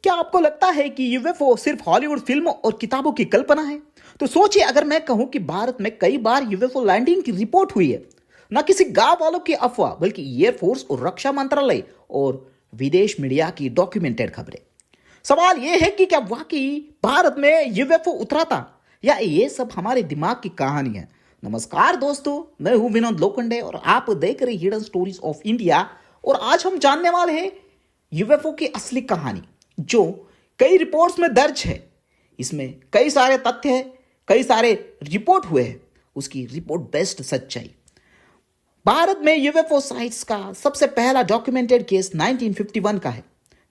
क्या आपको लगता है कि यूएफओ सिर्फ हॉलीवुड फिल्मों और किताबों की कल्पना है? तो सोचिए, अगर मैं कहूं कि भारत में कई बार यूएफओ लैंडिंग की रिपोर्ट हुई है, न किसी गांव वालों की अफवाह बल्कि एयरफोर्स और रक्षा मंत्रालय और विदेश मीडिया की डॉक्यूमेंटेड खबरें। सवाल यह है कि क्या वाकई भारत में यूएफओ उतरा था या ये सब हमारे दिमाग की कहानी है? नमस्कार दोस्तों, मैं हूं विनोद लोखंडे और आप देख रहे हिडन स्टोरीज ऑफ इंडिया। और आज हम जानने वाले हैं यूएफओ की असली कहानी, जो कई रिपोर्ट्स में दर्ज है। इसमें कई सारे तथ्य हैं, कई सारे रिपोर्ट हुए हैं, उसकी रिपोर्ट बेस्ड सच्चाई। भारत में यूएफओ साइट्स का सबसे पहला डॉक्यूमेंटेड केस 1951 का है।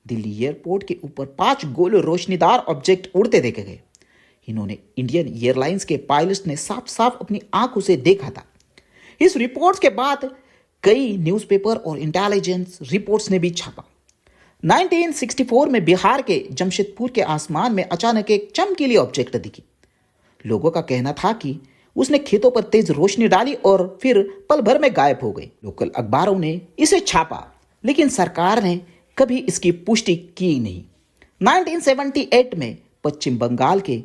दिल्ली एयरपोर्ट के ऊपर 5 गोल रोशनीदार ऑब्जेक्ट उड़ते देखे गए। इन्होंने इंडियन एयरलाइंस के पायलट्स ने साफ साफ अपनी आंखों से देखा था। इस रिपोर्ट्स के बाद कई न्यूज़पेपर और इंटेलिजेंस रिपोर्ट्स ने भी छापा। 1964 में बिहार के जमशेदपुर के आसमान में अचानक एक चमकीली ऑब्जेक्ट दिखी। लोगों का कहना था कि उसने खेतों पर तेज रोशनी डाली और फिर पल भर में गायब हो गई। लोकल अखबारों ने इसे छापा, लेकिन सरकार ने कभी इसकी पुष्टि की नहीं। 1978 में पश्चिम बंगाल के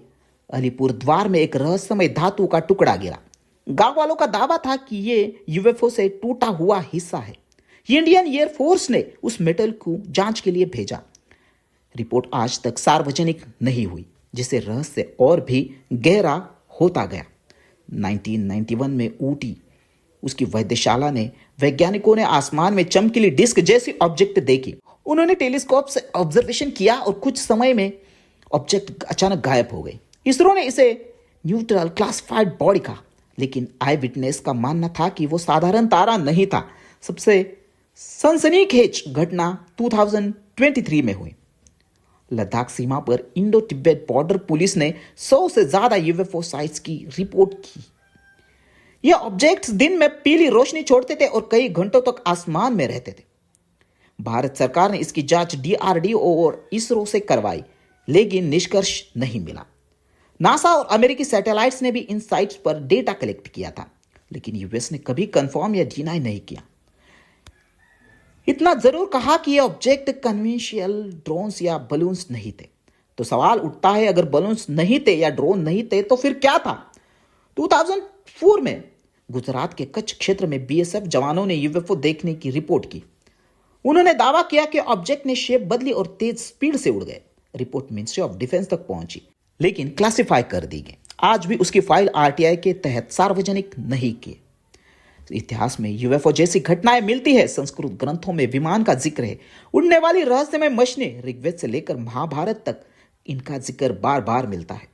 अलीपुरद्वार में एक रहस्यमय धातु का टुकड़ा गिरा। गांव वालों का दावा था कि ये यूएफओ से टूटा हुआ हिस्सा है। इंडियन एयरफोर्स ने उस मेटल को जांच के लिए भेजा। रिपोर्ट आज तक सार्वजनिक नहीं हुई, जिससे रहस्य और भी गहरा होता गया। 1991 में ऊटी उसकी वैधशाला ने वैज्ञानिकों ने आसमान में चमकीली डिस्क जैसी ऑब्जेक्ट देखी। उन्होंने टेलीस्कोप से ऑब्जर्वेशन किया और कुछ समय में ऑब्जेक्ट अचानक गायब हो गई। इसरो ने इसे न्यूट्रल क्लासिफाइड बॉडी कहा, लेकिन आई विटनेस का मानना था कि वो साधारण तारा नहीं था। सबसे सनसनीखेज घटना 2023 में हुई। लद्दाख सीमा पर इंडो तिब्बत बॉर्डर पुलिस ने 100 से ज्यादा यूएफओ साइट्स की रिपोर्ट की। ये ऑब्जेक्ट्स दिन में पीली रोशनी छोड़ते थे और कई घंटों तक आसमान में रहते थे। भारत सरकार ने इसकी जांच डीआरडीओ और इसरो से करवाई, लेकिन निष्कर्ष नहीं मिला। नासा और अमेरिकी सैटेलाइट्स ने भी इन साइट्स पर डेटा कलेक्ट किया था, लेकिन यूएस ने कभी कंफर्म या डिनाई नहीं किया। इतना जरूर कहा कि ये ऑब्जेक्ट कन्वेंशियल ड्रोन्स या बलून्स नहीं थे। तो सवाल उठता है, अगर बलून्स नहीं थे या ड्रोन नहीं थे तो फिर क्या था? 2004 में गुजरात के कच्छ क्षेत्र में बीएसएफ जवानों ने यूएफओ देखने की रिपोर्ट की। उन्होंने दावा किया कि ऑब्जेक्ट ने शेप बदली और तेज स्पीड से उड़ गए। रिपोर्ट मिनिस्ट्री ऑफ डिफेंस तक पहुंची, लेकिन क्लासिफाई कर दी गई। आज भी उसकी फाइल आरटीआई के तहत सार्वजनिक नहीं की। इतिहास में यूएफओ जैसी घटनाएं मिलती है। संस्कृत ग्रंथों में विमान का जिक्र है, उड़ने वाली रहस्यमय मशीनें। ऋग्वेद से लेकर महाभारत तक इनका जिक्र बार बार मिलता है।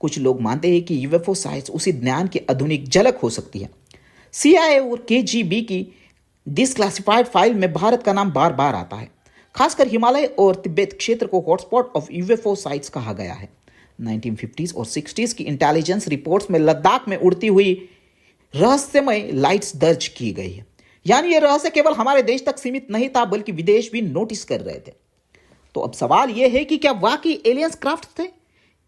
कुछ लोग मानते हैं कि यूएफओ साइट्स उसी ज्ञान की आधुनिक झलक हो सकती है। सीआईए और केजीबी की डिसक्लासिफाइड फाइल में भारत का नाम बार बार आता है। खासकर हिमालय और तिब्बत क्षेत्र को हॉटस्पॉट ऑफ यूएफओ साइट्स कहा गया है। 1950s और 60s की इंटेलिजेंस रिपोर्ट्स में लद्दाख में उड़ती हुई रहस्यमय लाइट्स दर्ज की गई है। यानी यह रहस्य केवल हमारे देश तक सीमित नहीं था, बल्कि विदेश भी नोटिस कर रहे थे। तो अब सवाल यह है कि क्या वाकई एलियंस क्राफ्ट थे?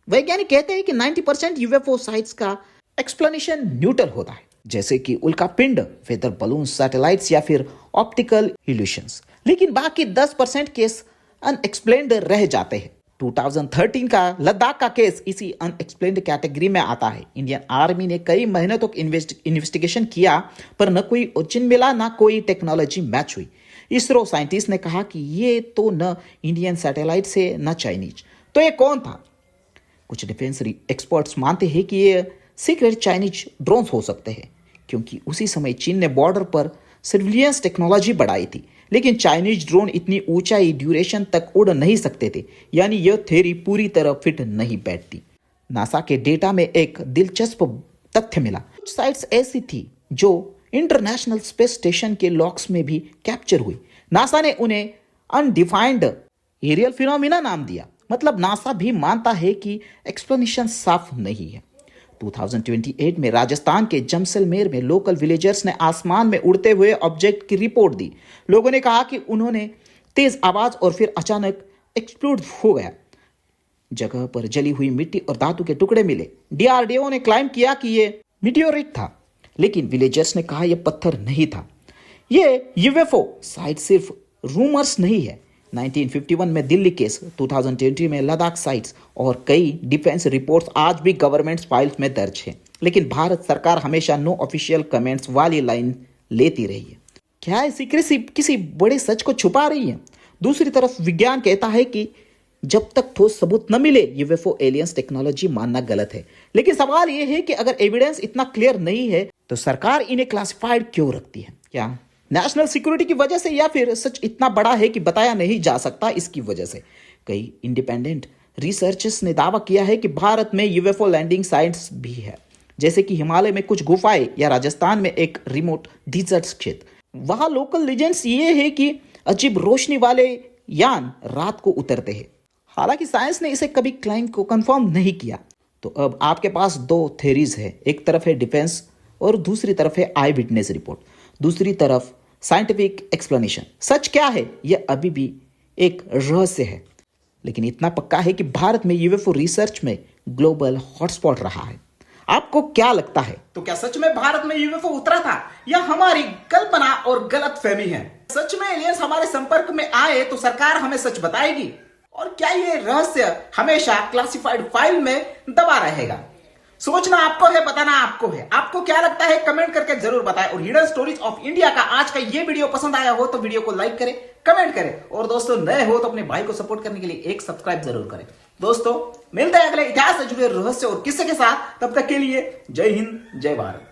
वैज्ञानिक कहते हैं कि 90% यूएफओ साइट्स का एक्सप्लेनेशन न्यूट्रल होता है, जैसे कि उल्का पिंड, वेदर बलून, सैटेलाइट्स या फिर ऑप्टिकल इल्यूशंस। लेकिन बाकी 10% केस अनएक्सप्लेन्ड रह जाते हैं। 2013 का लद्दाख का केस इसी अनएक्सप्लेन्ड कैटेगरी में आता है। इंडियन आर्मी ने कई महीनों तक इन्वेस्टिगेशन किया, पर न कोई ओरिजिन मिला, न कोई टेक्नोलॉजी मैच हुई। इसरो साइंटिस्ट ने कहा कि ये तो न इंडियन सैटेलाइट से न चाइनीज, तो ये कौन था? कुछ डिफेंस एक्सपर्ट्स मानते हैं कि ये सीक्रेट चाइनीज ड्रोन्स हो सकते हैं, क्योंकि उसी समय चीन ने बॉर्डर पर सर्विलियंस टेक्नोलॉजी बढ़ाई थी। लेकिन चाइनीज ड्रोन इतनी ऊंचाई ड्यूरेशन तक उड़ नहीं सकते थे, यानी यह थ्योरी पूरी तरह फिट नहीं बैठती। नासा के डेटा में एक दिलचस्प तथ्य मिला। कुछ साइट्स ऐसी थी जो इंटरनेशनल स्पेस स्टेशन के लॉग्स में भी कैप्चर हुई। नासा ने उन्हें अनडिफाइंड एरियल फिनोमिना नाम दिया। मतलब नासा भी मानता है कि एक्सप्लेनेशन साफ नहीं है। 2028 में राजस्थान के जैसलमेर में लोकल विलेजर्स ने आसमान में उड़ते हुए ऑब्जेक्ट की रिपोर्ट दी। लोगों ने कहा कि उन्होंने तेज आवाज और फिर अचानक एक्सप्लोड हो गया। जगह पर जली हुई मिट्टी और धातु के टुकड़े मिले। डीआरडीओ ने क्लेम किया कि यह मीटियोराइट था, लेकिन विलेजर्स ने कहा यह पत्थर नहीं था। यह यूएफओ साइट सिर्फ रूमर्स नहीं है, 1951 में दिल्ली केस, 2020 में लद्दाख साइट्स और कई डिफेंस रिपोर्ट्स आज भी गवर्नमेंट फाइल्स में दर्ज है। लेकिन भारत सरकार हमेशा नो ऑफिशियल कमेंट्स वाली लाइन लेती रही है। क्या है सीक्रेसी किसी बड़े सच को छुपा रही है? दूसरी तरफ विज्ञान कहता है कि जब तक ठोस सबूत न मिले यूएफओ एलियंस टेक्नोलॉजी मानना गलत है। लेकिन सवाल यह है कि अगर एविडेंस इतना क्लियर नहीं है तो सरकार इन्हें क्लासिफाइड क्यों रखती है? क्या नेशनल सिक्योरिटी की वजह से, या फिर सच इतना बड़ा है कि बताया नहीं जा सकता इसकी वजह से? कई इंडिपेंडेंट रिसर्चर्स ने दावा किया है कि भारत में यूएफओ लैंडिंग साइट्स भी है, जैसे कि हिमालय में कुछ गुफाएं या राजस्थान में एक रिमोट डिजर्ट क्षेत्र। वहां लोकल लीजेंड्स ये है कि अजीब रोशनी वाले यान रात को उतरते हैं। हालांकि साइंस ने इसे कभी क्लाइम को कंफर्म नहीं किया। तो अब आपके पास दो थ्योरीज है, एक तरफ है डिफेंस और दूसरी तरफ है आई विटनेस रिपोर्ट, दूसरी तरफ साइंटिफिक एक्सप्लेनेशन। सच क्या है यह अभी भी एक रहस्य है, लेकिन इतना पक्का है कि भारत में यूएफओ रिसर्च में ग्लोबल हॉटस्पॉट रहा है। आपको क्या लगता है? तो क्या सच में भारत में यूएफओ उतरा था या हमारी कल्पना और गलत फहमी है? सच में एलियंस हमारे संपर्क में आए तो सरकार हमें सच बताएगी, और क्या ये रहस्य हमेशा क्लासिफाइड फाइल में दबा रहेगा? सोचना आपको है, बताना आपको है। आपको क्या लगता है कमेंट करके जरूर बताएं। और हिडन स्टोरीज ऑफ इंडिया का आज का ये वीडियो पसंद आया हो तो वीडियो को लाइक करें, कमेंट करें, और दोस्तों नए हो तो अपने भाई को सपोर्ट करने के लिए एक सब्सक्राइब जरूर करें। दोस्तों मिलते हैं अगले इतिहास से जुड़े रहस्य और किस्से के साथ। तब तक के लिए जय हिंद, जय भारत।